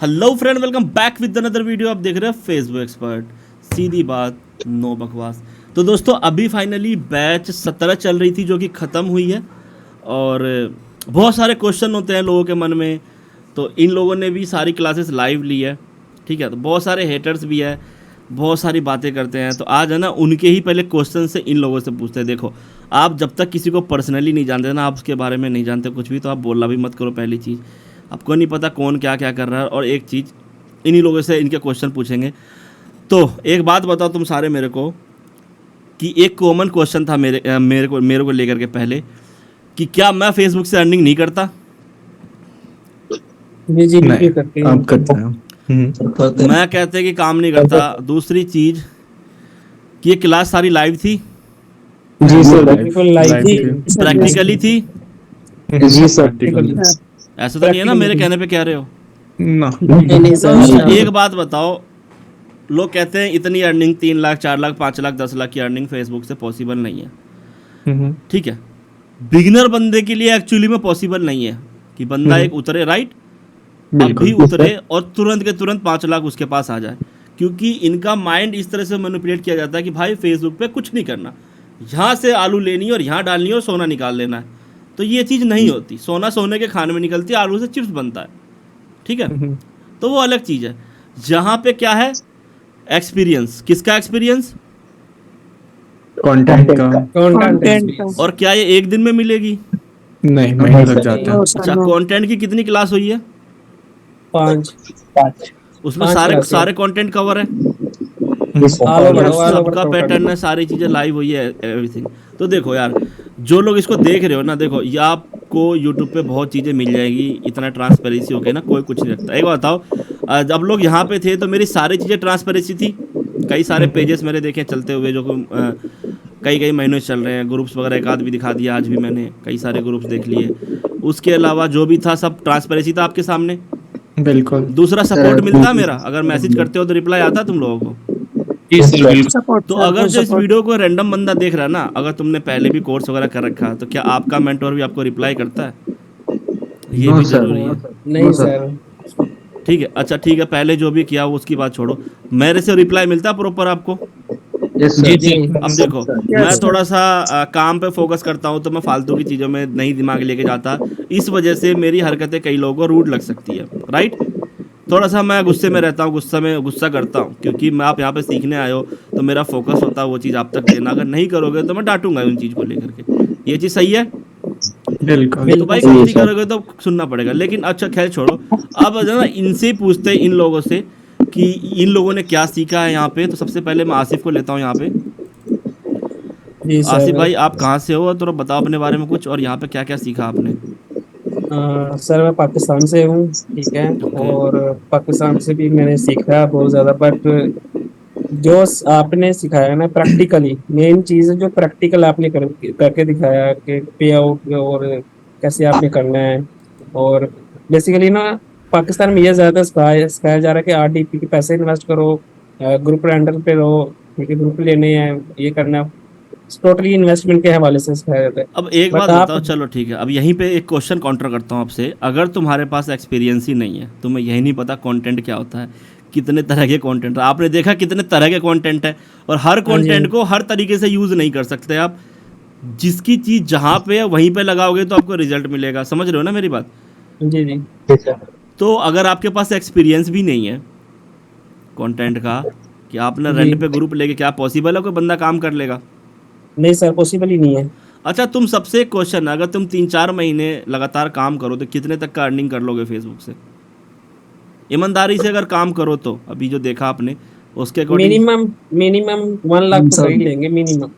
Hello friend, welcome back with another video. आप देख रहे हैं फेसबुक एक्सपर्ट, सीधी बात नो बकवास। तो दोस्तों, अभी फाइनली बैच 17 चल रही थी जो कि ख़त्म हुई है। और बहुत सारे क्वेश्चन होते हैं लोगों के मन में, तो इन लोगों ने भी सारी क्लासेस लाइव ली है। ठीक है, तो बहुत सारे हेटर्स भी है, बहुत सारी बातें करते हैं। तो आज है ना, उनके ही पहले क्वेश्चन से इन लोगों से पूछते हैं। देखो, आप जब तक किसी को पर्सनली नहीं जानते ना, आप उसके बारे में नहीं जानते कुछ भी, तो आप बोलना भी मत करो। पहली चीज़, आपको नहीं पता कौन क्या क्या कर रहा है। और एक चीज़, इन्हीं लोगों से इनके क्वेश्चन पूछेंगे। तो एक बात बताओ तुम सारे मेरे को, कि एक कॉमन क्वेश्चन था मेरे को लेकर के पहले, कि क्या मैं फेसबुक से अर्निंग नहीं करता? जी जी नहीं, बिल्कुल करते हैं। आप करते हैं। मैं कहते हैं कि काम नहीं करता। दूसरी चीज़, कि ये क्लास सारी लाइव थी, जी सर, लाइव बिल्कुल लाइव लाइव थी। थी। प्रैक्टिकली थी। जी सर, प्रैक्टिकल ऐसा तो नहीं है ना मेरे कहने पे कह रहे हो? ना। नहीं नहीं अच्छा, सर, एक बात बताओ, लोग कहते हैं इतनी अर्निंग 3 लाख 4 लाख 5 लाख 10 लाख की अर्निंग फेसबुक से पॉसिबल नहीं है। ठीक है, बिगिनर बंदे के लिए एक्चुअली में पॉसिबल नहीं है कि बंदा एक उतरे, राइट, अभी बिल्कुल उतरे और तुरंत के तुरंत 5 लाख उसके पास आ जाए। क्योंकि इनका माइंड इस तरह से मैनिपुलेट किया जाता है कि भाई फेसबुक पे कुछ नहीं करना, यहाँ से आलू लेनी है और यहाँ डालनी है और सोना निकाल लेना है। तो ये चीज़ नहीं होती। सोना सोने के खाने में निकलती है, आलू से चिप्स बनता है। ठीक है, तो वो अलग चीज़ है। जहाँ पे क्या है, एक्सपीरियंस। किसका एक्सपीरियंस? कंटेंट का कंटेंट और क्या ये एक दिन में मिलेगी? नहीं, महीने लग जाते हैं। अच्छा, कंटेंट की कितनी क्लास हुई है? 5 उसमें 5 सारे क्लास सारे कंटेंट कवर है, ऑल ओवर सबका पैटर्न है, सारी चीज़ें लाइव हुई है, एवरीथिंग। तो देखो यार, जो लोग इसको देख रहे हो ना, देखो ये आपको यूट्यूब पे बहुत चीज़ें मिल जाएगी। इतना ट्रांसपेरेंसी हो गया ना, कोई कुछ नहीं रखता। एक बात बताओ, जब लोग यहाँ पे थे तो मेरी सारी चीज़ें ट्रांसपेरेंसी थी। कई सारे पेजेस मेरे देखे चलते हुए, जो कई कई महीनों से चल रहे हैं। ग्रुप्स वगैरह एक आध भी दिखा दिया, आज भी मैंने कई सारे ग्रुप्स देख लिए। उसके अलावा जो भी था सब ट्रांसपेरेंसी था आपके सामने। बिल्कुल। दूसरा, सपोर्ट मिलता मेरा, अगर मैसेज करते हो तो रिप्लाई आता तुम लोगों को। जी सर, बिल्कुल तो अगर जो इस वीडियो को रैंडम बंदा देख रहा है ना, अगर तुमने पहले भी कोर्स वगैरह कर रखा है, तो क्या आपका मेंटोर भी आपको रिप्लाई करता है? ये भी जरूरी है। नहीं सर, ठीक है, अच्छा ठीक है, पहले जो भी किया वो उसकी बात छोड़ो, मेरे से रिप्लाई मिलता है प्रॉपर आपको? जी जी अब देखो, मैं थोड़ा सा काम पे फोकस करता हूँ, तो मैं फालतू की चीज़ों में नहीं दिमाग लेके जाता। इस वजह से मेरी हरकतें कई लोगों को रूड लग सकती है, राइट। थोड़ा सा मैं गुस्से में रहता हूँ, गुस्सा करता हूँ, क्योंकि मैं आप यहाँ पे सीखने आए हो, तो मेरा फोकस होता है वो चीज़ आप तक देना। अगर नहीं करोगे तो मैं डांटूंगा उन चीज़ को लेकर के। ये चीज़ सही है? बिल्कुल तो भाई गलती करोगे तो सुनना पड़ेगा। लेकिन अच्छा, खैर छोड़ो। अब जो है ना, इनसे पूछते हैं, इन लोगों से, कि इन लोगों ने क्या सीखा है यहाँ पे। तो सबसे पहले मैं आसिफ को लेता हूँ यहाँ पे। जी आसिफ सर। भाई, आप कहाँ से हो, थोड़ा बताओ अपने बारे में कुछ, और यहाँ पे क्या क्या सीखा आपने? सर मैं पाकिस्तान से हूँ, ठीक है। ओके। और पाकिस्तान से भी मैंने सीखा बहुत ज़्यादा, बट जो आपने सिखाया ना प्रैक्टिकली, मेन चीज़ है जो प्रैक्टिकल आपने करके दिखाया कि पे आउट और कैसे आपने करना है। और बेसिकली ना, पाकिस्तान में ये ज़्यादा सिखाया जा रहा है कि आरडीपी के पैसे इन्वेस्ट करो, ग्रुप रेंडल पे रहो, ठीक है, ग्रुप लेने हैं, ये करना है। टोटली इन्वेस्टमेंट के हवाले से सिखाया जाता है। अब एक बात बट आप बताओ, चलो ठीक है, अब यहीं पे एक क्वेश्चन काउंटर करता हूँ आपसे। अगर तुम्हारे पास एक्सपीरियंस ही नहीं है, तुम्हें यही नहीं पता कंटेंट क्या होता है, कितने तरह के कंटेंट, आपने देखा कितने तरह के कंटेंट है, और हर हाँ जी, कंटेंट को हर तरीके से यूज़ नहीं कर सकते आप। जिसकी चीज़ जहाँ पे है वहीं पे लगाओगे तो आपको रिजल्ट मिलेगा। समझ रहे हो ना मेरी बात? जी जी तो अगर आपके पास एक्सपीरियंस भी नहीं है कंटेंट का, कि आपने जी। रेंट पे ग्रुप लेके, क्या पॉसिबल है कोई बंदा काम कर लेगा? नहीं सर, पॉसिबल ही नहीं है। अच्छा, तुम सबसे एक क्वेश्चन, अगर तुम 3-4 महीने लगातार काम करो तो कितने तक का अर्निंग कर लोगे फेसबुक से? ईमानदारी से अगर काम करो तो, अभी जो देखा आपने उसके अकॉर्डिंग। मिनिमम मिनिमम 1 लाख तो कर ही लेंगे मिनिमम।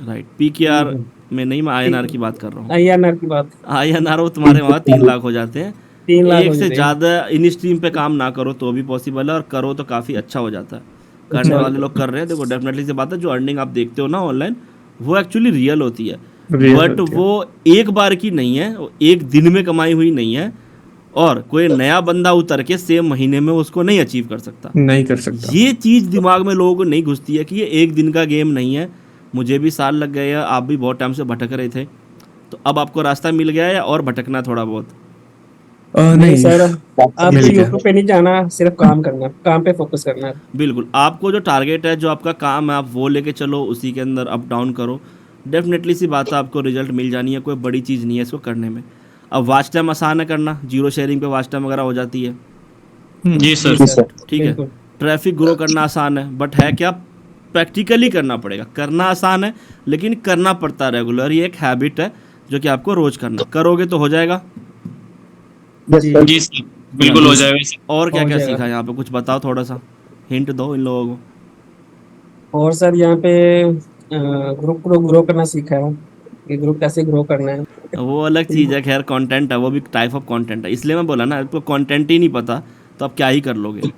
राइट, पी के आर में नहीं, मैं आई एन आर की बात कर रहा हूँ। INR की बात, आई एन आर वो तुम्हारे वहाँ 3 लाख हो जाते हैं। 3 लाख एक हो से जाते हैं। ज़्यादा इन स्ट्रीम पे काम ना करो तो भी पॉसिबल है, और करो तो काफ़ी अच्छा हो जाता है। करने अच्छा, वाले लोग कर रहे हैं, देखो डेफिनेटली से बात है, जो अर्निंग आप देखते हो ना ऑनलाइन, वो एक्चुअली रियल होती है। रियल बट होती है। वो एक बार की नहीं है, वो एक दिन में कमाई हुई नहीं है, और कोई नया बंदा उतर के सेम महीने में उसको नहीं अचीव कर सकता। नहीं कर सकता। ये चीज़ दिमाग में लोगों को नहीं घुसती है कि ये एक दिन का गेम नहीं है। मुझे भी साल लग गए हैं, आप भी बहुत टाइम से भटक रहे थे, तो अब आपको रास्ता मिल गया है, और भटकना थोड़ा बहुत। नहीं नहीं सर, आपको मिल गया। यूट्यूब पे नहीं जाना, सिर्फ काम करना है, काम पे फोकस करना है। बिल्कुल, आपको जो टारगेट है, जो आपका काम है, आप वो लेके चलो, उसी के अंदर अप डाउन करो। डेफिनेटली सी बात है, आपको रिजल्ट मिल जानी है, कोई बड़ी चीज़ नहीं है इसको करने में। अब वॉच टाइम आसान है करना, जीरो शेयरिंग पे वॉच टाइम वगैरह हो जाती है, जी जी सर। सर, ठीक है। बिल्कुल। ट्रैफिक ग्रो करना आसान है, बट है क्या, प्रैक्टिकली करना पड़ेगा। करना आसान है, लेकिन करना पड़ता है रेगुलर। ये एक हैबिट है जो कि आपको रोज़ करना, करोगे तो हो जाएगा। जी जी सर, बिल्कुल चलो, हो जाएगा सर। और क्या हो क्या जाएगा। सीखा यहाँ पे, कुछ बताओ, थोड़ा सा हिंट दो इन लोगों को। और सर यहाँ पे ग्रुप को ग्रो करना सीखा है कि ग्रुप कैसे ग्रो करना है। वो अलग चीज़ है, खैर कंटेंट है, वो भी टाइप ऑफ कंटेंट है। इसलिए मैं बोला ना, आपको कंटेंट ही नहीं पता तो आप क्या ही कर लोगे।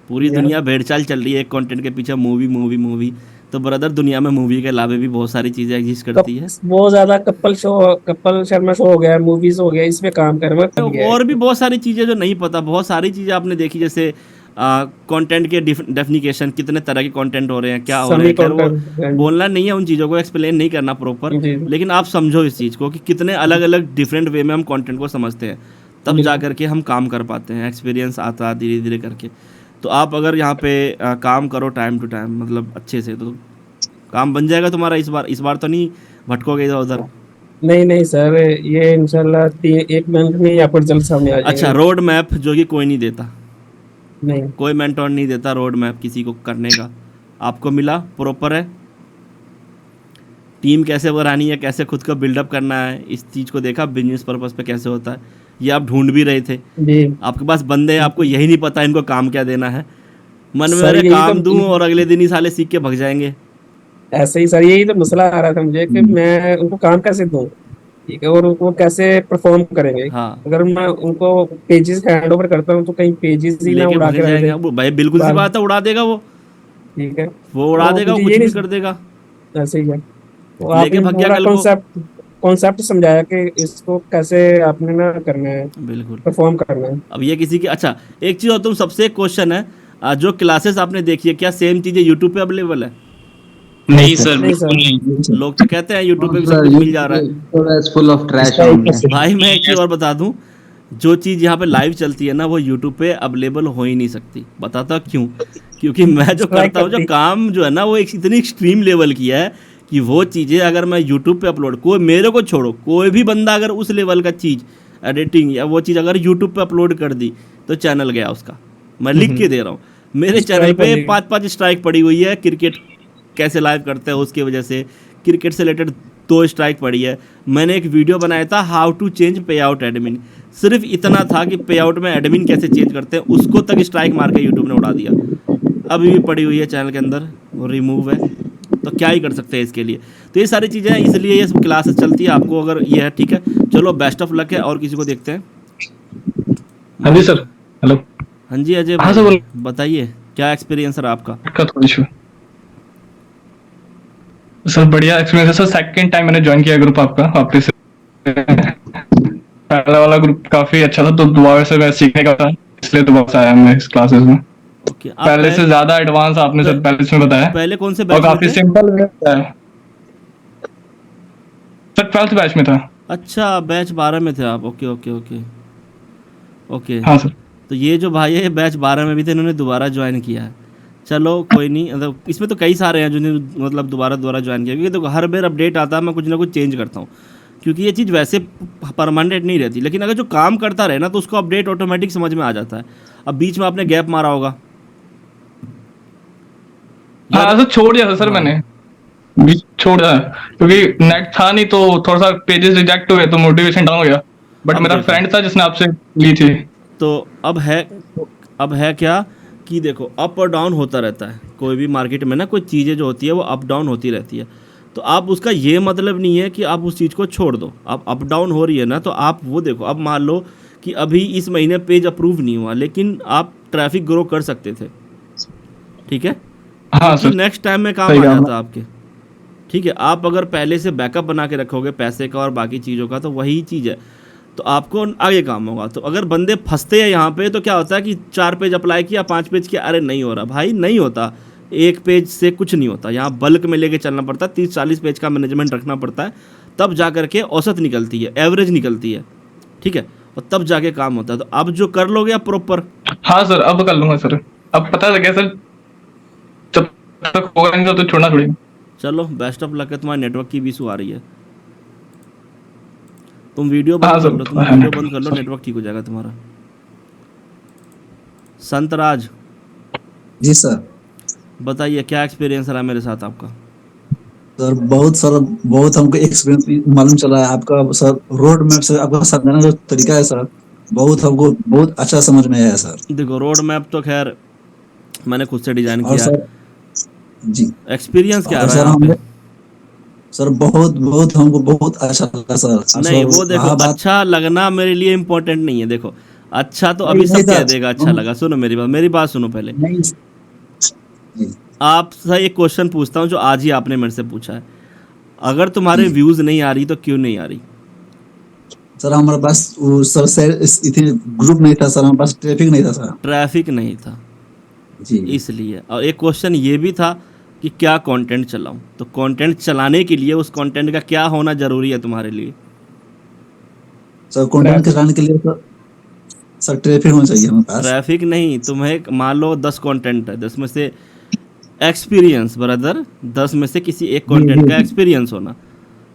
पूरी यार दुनिया भेड़चाल चल रही है एक कंटेंट के पीछे, मूवी मूवी मूवी। तो ब्रदर, दुनिया में मूवी के अलावा भी बहुत सारी चीज़ें एग्जिस्ट कप करती है। बहुत ज्यादा कपल शर्मा शो हो गया, मूवीज हो गया, इसमें काम कर मैं थक गया है। और भी बहुत सारी चीज़ें जो नहीं पता, बहुत सारी चीज़ें आपने देखी, जैसे कंटेंट के डेफिनिकेशन, कितने तरह के कंटेंट हो रहे हैं, क्या हो रहे समी हैं। खैर वो कंटेंट। बोलना नहीं है, उन चीज़ों को एक्सप्लेन नहीं करना प्रॉपर, जी लेकिन आप समझो इस चीज़ को कि कितने अलग अलग डिफरेंट वे में हम कंटेंट को समझते हैं, तब जा बिल्कुल। करके हम काम कर पाते हैं, एक्सपीरियंस आता है धीरे धीरे करके। तो आप अगर यहाँ पे काम करो टाइम टू टाइम, मतलब अच्छे से, तो काम बन जाएगा तुम्हारा। इस बार तो नहीं भटकोगे इधर उधर। नहीं नहीं सर, ये इंशाल्लाह 1 मंथ में ही आपको रिजल्ट सामने आ अच्छा, जाएंगे। रोड मैप जो कि कोई नहीं देता, नहीं। कोई मेंटोर नहीं देता रोड मैप किसी को करने का, आपको मिला प्रॉपर है। टीम कैसे बनानी है, कैसे खुद को बिल्डअप करना है, इस चीज़ को देखा, बिजनेस पर्पस पे कैसे होता है, ये आप ढूंढ भी रहे थे। जी आपके पास बंदे हैं, आपको यही नहीं पता इनको काम क्या देना है। मन में सर, अरे यही काम दूं, और तो अगले दिन ही साले सीख के भग जाएंगे। ऐसे ही सर, यही तो मसला आ रहा था मुझे कि मैं उनको काम कैसे दूं, ठीक है, और वो कैसे परफॉर्म करेंगे। हाँ, अगर मैं उनको पेजेस हैंड ओवर करता हूँ तो कहीं पेजेस ही ना लेके उड़ा भगे के रख जाएंगे। दे अब भाई बिल्कुल सी बाल। बात है, उड़ा देगा वो। ठीक है, वो उड़ा तो देगा, वो मुझे कुछ ये भी नहीं, कर देगा, ऐसे ही है। तो लेके आपने भग गया पूरा कल को। कॉन्सेप्ट कॉन्सेप्ट समझाया कि इसको कैसे आपने ना करना है, बिल्कुल। परफॉर्म करना है। अब ये किसी की, अच्छा एक चीज़ और, तुम सबसे एक क्वेश्चन है, जो क्लासेस आपने देखी है, क्या सेम चीज़ें यूट्यूब पे अवेलेबल है? नहीं सर, नहीं बिल्कुल सर, नहीं। लोग तो कहते हैं यूट्यूब हाँ पे भी सब सर, कुछ मिल जा यूट्यूब रहा है। पे इज फुल ऑफ ट्रैश इसका ऑन है। भाई मैं एक चीज़ और बता दूं, जो चीज़ यहाँ पे लाइव चलती है ना, वो यूट्यूब पे अवेलेबल हो ही नहीं सकती। बताता क्यों? क्योंकि मैं जो स्ट्राइक करता हूँ, कर जो दी। काम जो है ना, वो एक इतनी एक्सट्रीम लेवल की है कि वो चीज़ें अगर मैं यूट्यूब पे अपलोड, कोई मेरे को छोड़ो, कोई भी बंदा अगर उस लेवल का चीज़, एडिटिंग या वो चीज़ अगर यूट्यूब पे अपलोड कर दी, तो चैनल गया उसका। मैं लिख के दे रहा हूँ, मेरे चैनल स्ट्राइक हो पे जाएगी। 5-5 स्ट्राइक पड़ी हुई है। क्रिकेट कैसे लाइव करते हैं उसकी वजह से, क्रिकेट से रिलेटेड 2 स्ट्राइक पड़ी है। मैंने एक वीडियो बनाया था, हाउ टू चेंज पे आउट एडमिन, सिर्फ इतना था कि पे आउट में एडमिन कैसे चेंज करते हैं, उसको तक स्ट्राइक मार के यूट्यूब ने उड़ा दिया। अभी भी पड़ी हुई है चैनल के अंदर, वो रिमूव है, तो क्या ही कर सकते हैं इसके लिए। तो ये सारी चीज़ें हैं, इसलिए ये सब क्लासेस चलती है। आपको अगर ये है, ठीक है, चलो बेस्ट ऑफ लक है। और किसी को देखते हैं। हाँ जी सर, हेलो। हाँ जी अजय हाँ सर, भाई, बोलो। बताइए क्या एक्सपीरियंस रहा आपका? का थोड़ा इशू सर, बढ़िया एक्सपीरियंस है सर। सेकंड टाइम मैंने ज्वाइन किया ग्रुप आपका वापस से। पहला वाला ग्रुप काफी अच्छा था, तो दोबारा से मैं सीखने का था, इसलिए दोबारा से आया मैं इस क्लासेस में। ओके, आप पहले से ज्यादा एडवांस आपने सर पहले इसमें बताया, पहले कौन से और बैच में काफी थे? सिंपल भी बताया सर। 12th बैच में था। अच्छा, बैच 12 में थे आप। Okay okay okay okay. हाँ सर। तो ये जो भाई है, ये बैच 12 में भी थे, इन्होंने दोबारा ज्वाइन किया है। चलो कोई नहीं, मतलब इसमें तो कई सारे हैं जिन्होंने मतलब दोबारा दोबारा ज्वाइन किया, क्योंकि देखो हर बार अपडेट आता है, मैं कुछ ना कुछ चेंज करता हूँ, क्योंकि ये चीज़ वैसे परमानेंट नहीं रहती। लेकिन अगर जो काम करता रहे ना, तो उसको अपडेट ऑटोमेटिक समझ में आ जाता है। अब बीच में आपने गैप मारा होगा, हाँ सर, छोड़ दिया था सर हाँ। मैंने, बीच छोड़ दिया क्योंकि नेट था नहीं, तो थोड़ा सा पेजेस रिजेक्ट हुए, तो मोटिवेशन डाउन हो गया। बट अब मेरा देखो। फ्रेंड था जिसने आपसे ली थी। तो अब है क्या कि देखो, अप और डाउन होता रहता है कोई भी मार्केट में ना, कोई चीज़ें जो होती है वो अप डाउन होती रहती है। तो आप उसका ये मतलब नहीं है कि आप उस चीज़ को छोड़ दो। अब अप डाउन हो रही है ना, तो आप वो देखो, अब मान लो कि अभी इस महीने पेज अप्रूव नहीं हुआ, लेकिन आप ट्रैफिक ग्रो कर सकते थे, ठीक है, हाँ क्योंकि सर, नेक्स्ट टाइम में काम सही आ कहा। जाता आपके। ठीक है, आप अगर पहले से बैकअप बना के रखोगे पैसे का और बाकी चीज़ों का, तो वही चीज़ है, तो आपको आगे काम होगा। तो अगर बंदे फंसते हैं यहाँ पे, तो क्या होता है कि 4 पेज अप्लाई किया, 5 पेज किया, अरे नहीं हो रहा भाई, नहीं होता। 1 पेज से कुछ नहीं होता, यहाँ बल्क में लेके चलना पड़ता है, 30-40 पेज का मैनेजमेंट रखना पड़ता है, तब जा करके औसत निकलती है, एवरेज निकलती है, ठीक है। और तब जाके काम होता है। तो अब जो कर लोगे आप प्रॉपर? हाँ सर, अब कर लूंगा सर। अब पता लग गया सर, जब तक होगा नहीं तो छोड़ना थोड़ी। चलो बेस्ट ऑफ लक है। तुम्हारे नेटवर्क की भी इशू आ रही है, तुम वीडियो हाँ बंद कर सर, लो, तुम वीडियो बंद कर लो, नेटवर्क ठीक हो जाएगा तुम्हारा। संतराज जी सर। बताइए क्या एक्सपीरियंस रहा मेरे साथ आपका? सर बहुत हमको एक्सपीरियंस मालूम चला है आपका सर। रोड मैप से आपका समझाने का जो तरीका है सर, बहुत हमको बहुत अच्छा समझ में आया है सर। देखो रोड मैप तो खैर मैंने खुद से डिजाइन और किया है। सर जी, एक्सपीरियंस क्या और रहा है सर यहाँ पे? हमने सर बहुत बहुत हमको बहुत अच्छा लगा सर। और नहीं सर वो देखो, रहा बात, अच्छा लगना मेरे लिए इम्पोर्टेंट नहीं है। देखो अच्छा तो नहीं अभी नहीं सब कह सर, देगा अच्छा लगा। सुनो मेरी बात सुनो पहले। नहीं जी आपसे एक क्वेश्चन पूछता हूँ जो आज ही आपने मेरे से पूछा है। अगर तुम्हारे जी व्यूज नहीं आ रही तो क्यों नहीं आ रही? सर, हमारे पास वो सर इतने ग्रुप नहीं था सर, हमारे पास ट्रैफिक नहीं था सर। ट्रैफिक नहीं था जी इसलिए। और एक क्वेश्चन ये भी था कि क्या कंटेंट चलाऊं। तो कंटेंट चलाने के लिए उस कंटेंट का क्या होना जरूरी है तुम्हारे लिए? सर, कंटेंट चलाने के लिए सर ट्रैफिक होना चाहिए हमारे पास। ट्रैफिक नहीं, तुम्हें मान लो 10 कंटेंट है, 10 में से एक्सपीरियंस ब्रदर, 10 में से किसी एक जी कंटेंट का जी एक्सपीरियंस होना।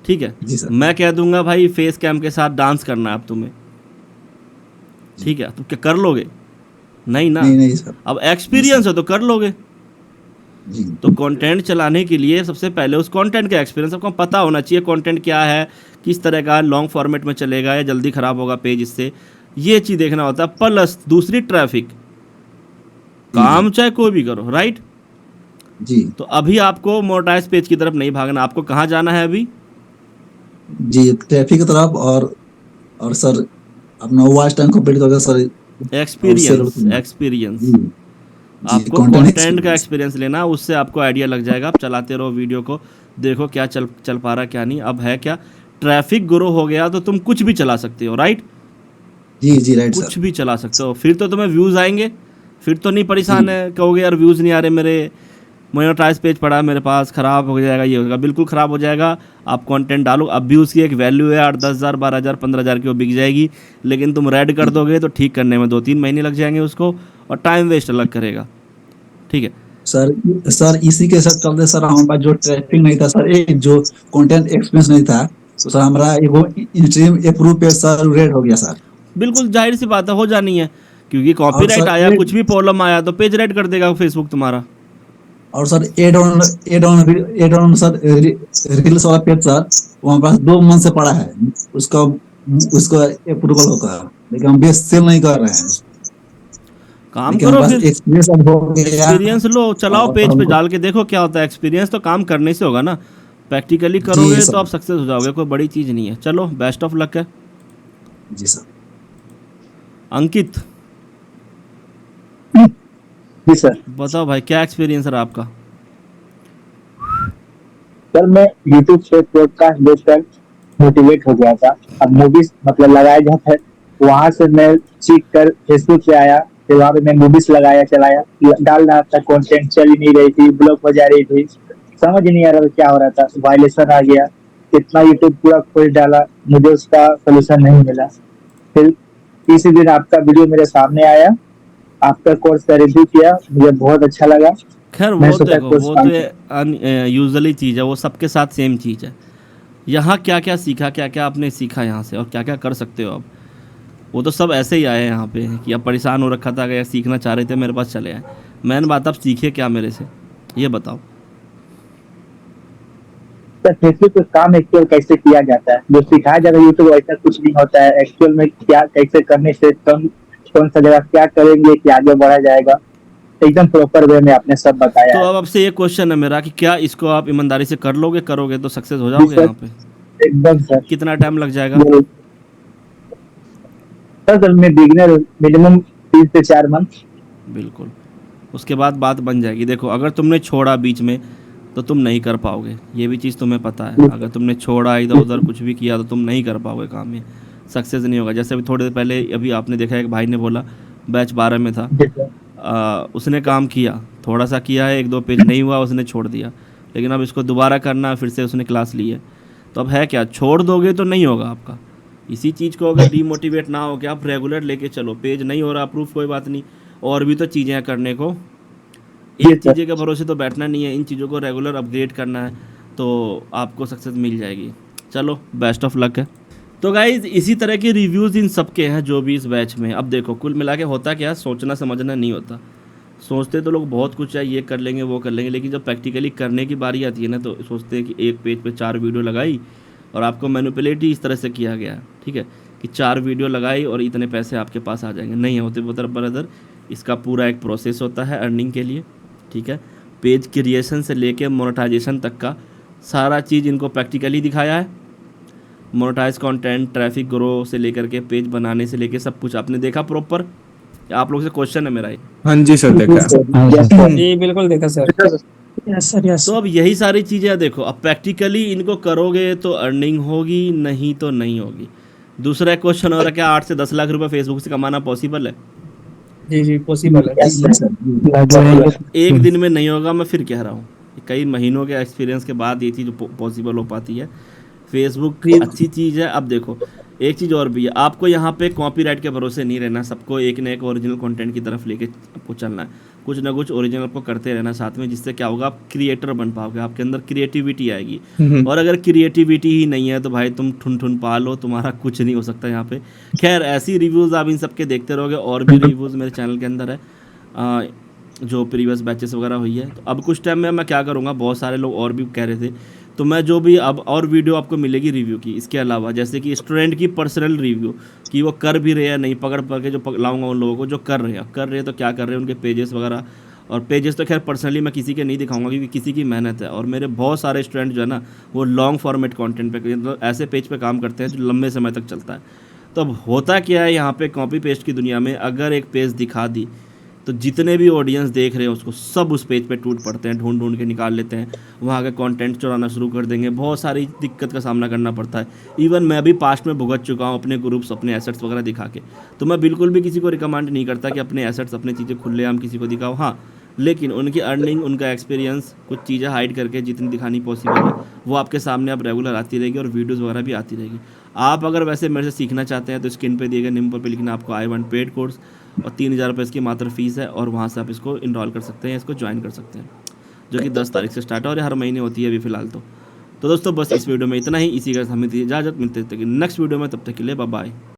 ठीक है, जी सर। मैं कह दूंगा भाई फेस कैम के साथ डांस करना है अब तुम्हें, ठीक है, तुम क्या कर लोगे? नहीं ना। नहीं नहीं सर। अब जी एक्सपीरियंस सर। हो तो कर लोगे। जी तो कंटेंट चलाने के लिए सबसे पहले उस कंटेंट का एक्सपीरियंस आपको पता होना चाहिए। कंटेंट क्या है, किस तरह का, लॉन्ग फॉर्मेट में चलेगा या जल्दी ख़राब होगा पेज इससे, ये चीज़ देखना होता है। प्लस दूसरी ट्रैफिक, जी काम चाहे कोई भी करो, राइट। जी तो अभी आपको मोनेटाइज पेज की तरफ नहीं भागना, आपको कहाँ जाना है अभी? जी, ट्रैफिक की तरफ। और सर अपना वॉच टाइम कंप्लीट करके सर, और सेल एक्सपीरियंस, एक्सपीरियंस। जी जी, आपको कंटेंट कंटेंट का एक्सपीरियंस। एक्सपीरियंस लेना, उससे आपको आइडिया लग जाएगा। आप चलाते रहो वीडियो को, देखो क्या चल पा रहा क्या नहीं। अब है क्या, ट्रैफिक ग्रो हो गया तो तुम कुछ भी चला सकते हो, राइट। जी जी राइट कुछ सर। भी चला सकते हो, फिर तो तुम्हें व्यूज़ आएंगे। फिर तो नहीं परेशान जी है, कहोगे यार व्यूज़ नहीं आ रहे मेरे, मोनेटाइज पेज पड़ा है मेरे पास, ख़राब हो जाएगा, ये होगा। बिल्कुल ख़राब हो जाएगा। आप कंटेंट डालो, अब भी उसकी एक वैल्यू है, 8-10 हज़ार 12 हज़ार 15 हज़ार की वो बिक जाएगी। लेकिन तुम रेड कर दोगे तो ठीक करने में 2-3 महीने लग जाएंगे उसको, और टाइम वेस्ट अलग करेगा। ठीक है, सर। सर इसी के साथ चलते सर हमारे पास जो ट्रैफिक नहीं था सर, एक जो कंटेंट एक्सपीरियंस नहीं था, तो सर हमारा एगो इंस्ट्रीम अप्रूव पे सर रेड हो गया सर। बिल्कुल जाहिर सी बात है, हो जानी है, क्योंकि और कॉपीराइट सर आया, कुछ भी प्रॉब्लम आया तो पेज रेड कर देगा फेसबुक तुम्हारा। और sir ad on sir reels वाला पेज सर, वो हमारे पास 2 मंथ से पड़ा है, उसका उसका अप्रूवल होगा, लेकिन हम बेस सेल नहीं कर रहे हैं। काम लेकिन करो हमारे फिर, पास एक्सपीरियंस अब हो गया। एक्सपीरियंस लो, चलाओ और पेज पे हमको डाल के देखो क्या होता है। एक्सपीरियंस तो काम करने से होगा ना, प्रैक्टिकली जी करोगे तो आप सर। सक्सेस हो जाओगे, कोई बड़ी चीज़ नहीं है। चलो बेस्ट ऑफ लक है। जी सर। अंकित जी सर। बताओ भाई क्या एक्सपीरियंस रहा आपका? सर मैं यूट्यूब से पॉडकास्ट देखकर मोटिवेट हो गया था। अब मूवीज मतलब लगाया जाता है, वहां से मैं सीख कर फेसबुक पे आया, फिर वहां पे मैं मूवीज लगाया, चलाया, डाल रहा था, कंटेंट चल ही नहीं रही थी, ब्लॉक हो जा रही थी, समझ ही नहीं आ रहा था क्या हो रहा था, वायलेशन आ गया। इतना यूट्यूब पूरा खोज डाला, मुझे उसका सोल्यूशन नहीं मिला। फिर इसी दिन आपका वीडियो मेरे सामने आया, आपका कोर्स का रिव्यू किया, मुझे बहुत अच्छा लगा। खैर मैं वो सोचा देखो, कोर्स वो काम तो यूजुअली चीज़ है, वो सबके साथ सेम चीज़ है। यहाँ क्या क्या सीखा, क्या क्या आपने सीखा यहाँ से, और क्या क्या कर सकते हो अब, वो तो सब ऐसे ही आए हैं यहाँ पे कि अब परेशान हो रखा था, या सीखना चाह रहे थे, मेरे पास चले आए। मैंने बात, आप सीखे क्या मेरे से, ये बताओ। सर फेसबुक पे काम एक्चुअल कैसे किया जाता है, जो सिखाया जाता है यूट्यूब वैसा कुछ नहीं होता है। एक्चुअल में क्या कैसे करने से कौन सा जगह क्या करेंगे कि आगे बढ़ा जाएगा, एकदम प्रॉपर वे में आपने सब बताया तो है। अब आपसे ये क्वेश्चन है मेरा कि क्या इसको आप ईमानदारी से कर लोगे, करोगे तो सक्सेस हो जी जाओगे सर, यहाँ पे? एकदम सर। कितना टाइम लग जाएगा? सर मैं बिगिनर, मिनिमम 3 से 4 मंथ। बिल्कुल, उसके बाद बात बन जाएगी। देखो अगर तुमने छोड़ा बीच में तो तुम नहीं कर पाओगे, ये भी चीज़ तुम्हें पता है। अगर तुमने छोड़ा, इधर उधर कुछ भी किया तो तुम नहीं कर पाओगे काम में, सक्सेस नहीं होगा। जैसे अभी थोड़ी देर पहले अभी आपने देखा, एक भाई ने बोला बैच 12 में था, उसने काम किया, थोड़ा सा किया है, 1-2 पेज नहीं हुआ, उसने छोड़ दिया। लेकिन अब इसको दोबारा करना है, फिर से उसने क्लास ली है। तो अब है क्या, छोड़ दोगे तो नहीं होगा आपका, इसी चीज़ को अगर डीमोटिवेट ना हो कि आप रेगुलर लेके चलो, पेज नहीं हो रहा अप्रूव कोई बात नहीं, और भी तो चीज़ें हैं करने को, जी एक सर। चीज़ें के भरोसे तो बैठना नहीं है, इन चीज़ों को रेगुलर अपग्रेड करना है, तो आपको सक्सेस मिल जाएगी। चलो बेस्ट ऑफ लक है। तो गाइज इसी तरह के रिव्यूज़ इन सब के हैं जो भी इस बैच में। अब देखो कुल मिला के होता क्या, सोचना समझना नहीं होता। सोचते तो लोग बहुत कुछ है, ये कर लेंगे वो कर लेंगे, लेकिन जब प्रैक्टिकली करने की बारी आती है ना, तो सोचते हैं कि एक पेज पे 4 वीडियो लगाई और आपको मैनिपुलेट ही इस तरह से किया गया है, ठीक है, कि 4 वीडियो लगाई और इतने पैसे आपके पास आ जाएंगे। नहीं होते ब्रदर, इसका पूरा एक प्रोसेस होता है अर्निंग के लिए, ठीक है। पेज क्रिएशन से लेके मोनेटाइजेशन तक का सारा चीज़ इनको प्रैक्टिकली दिखाया है। मोनेटाइज कंटेंट, ट्रैफिक ग्रो से लेकर के पेज बनाने से लेके सब कुछ आपने देखा प्रॉपर। आप लोग से क्वेश्चन है मेरा ये। हाँ जी सर, देखा Yes, sir. जी बिल्कुल देखा सर। Yes sir yes. तो अब यही सारी चीज़ें देखो, अब प्रैक्टिकली इनको करोगे तो अर्निंग होगी, नहीं तो नहीं होगी। दूसरा क्वेश्चन हो रहा है, क्या 8 से 10 लाख रुपए फेसबुक से कमाना पॉसिबल है? जी जी पॉसिबल है। Yes, sir. एक दिन में नहीं होगा, मैं फिर कह रहा हूँ, कई महीनों के एक्सपीरियंस के बाद ये चीज़ पॉसिबल हो पाती है। फेसबुक अच्छी चीज़ है। अब देखो एक चीज़ और भी है, आपको यहाँ पे कॉपीराइट के भरोसे नहीं रहना, सबको एक न एक ओरिजिनल कंटेंट की तरफ लेके आपको चलना है, कुछ ना कुछ ओरिजिनल आपको करते रहना साथ में, जिससे क्या होगा, आप क्रिएटर बन पाओगे, आपके अंदर क्रिएटिविटी आएगी। और अगर क्रिएटिविटी ही नहीं है तो भाई तुम ठुन ठुन पाल हो, तुम्हारा कुछ नहीं हो सकता यहाँ पे। खैर ऐसी रिव्यूज़ आप इन सब के देखते रहोगे, और भी रिव्यूज़ मेरे चैनल के अंदर है जो प्रीवियस बैचेस वगैरह हुई है। तो अब कुछ टाइम में मैं क्या करूँगा, बहुत सारे लोग और भी कह रहे थे, तो मैं जो भी अब और वीडियो आपको मिलेगी रिव्यू की, इसके अलावा जैसे कि स्टूडेंट की पर्सनल रिव्यू, कि वो कर भी रहे हैं नहीं, पकड़ के जो लाऊंगा उन लोगों को जो कर रहे हैं तो क्या कर रहे हैं, उनके पेजेस वगैरह। और पेजेस तो खैर पर्सनली मैं किसी के नहीं दिखाऊंगा, क्योंकि किसी की मेहनत है, और मेरे बहुत सारे स्टूडेंट जो है ना वो लॉन्ग फॉर्मेट कंटेंट पे, मतलब ऐसे पेज पे काम करते हैं जो लंबे समय तक चलता है। तो अब होता क्या है यहाँ पे, कॉपी पेस्ट की दुनिया में अगर एक पेज दिखा दी तो जितने भी ऑडियंस देख रहे हैं उसको सब उस पेज पे टूट पड़ते हैं, ढूंढ ढूंढ के निकाल लेते हैं, वहाँ के कंटेंट चुराना शुरू कर देंगे, बहुत सारी दिक्कत का सामना करना पड़ता है। इवन मैं भी पास्ट में भुगत चुका हूँ अपने ग्रुप्स, अपने एसेट्स वगैरह दिखा के। तो मैं बिल्कुल भी किसी को रिकमेंड नहीं करता कि अपने एसेट्स, अपनी चीज़ें खुलेआम किसी को दिखाओ। हाँ, लेकिन उनकी अर्निंग, उनका एक्सपीरियंस, कुछ चीज़ें हाइड करके जितनी दिखानी पॉसिबल है वो आपके सामने अब रेगुलर आती रहेगी, और वीडियोज़ वगैरह भी आती रहेगी। आप अगर वैसे मेरे से सीखना चाहते हैं तो स्क्रीन पे दिए गए निम्न पर लिखना आपको I1 पेड कोर्स, और 3000 रुपये इसकी मात्र फीस है, और वहाँ से आप इसको इनरोल कर सकते हैं, इसको ज्वाइन कर सकते हैं, जो कि 10 तारीख से स्टार्ट है और हर महीने होती है अभी फ़िलहाल। तो दोस्तों बस इस वीडियो में इतना ही, इसी के साथ हमें इजाज़त, मिलते हैं नेक्स्ट वीडियो में, तब तक के लिए बाय बाय।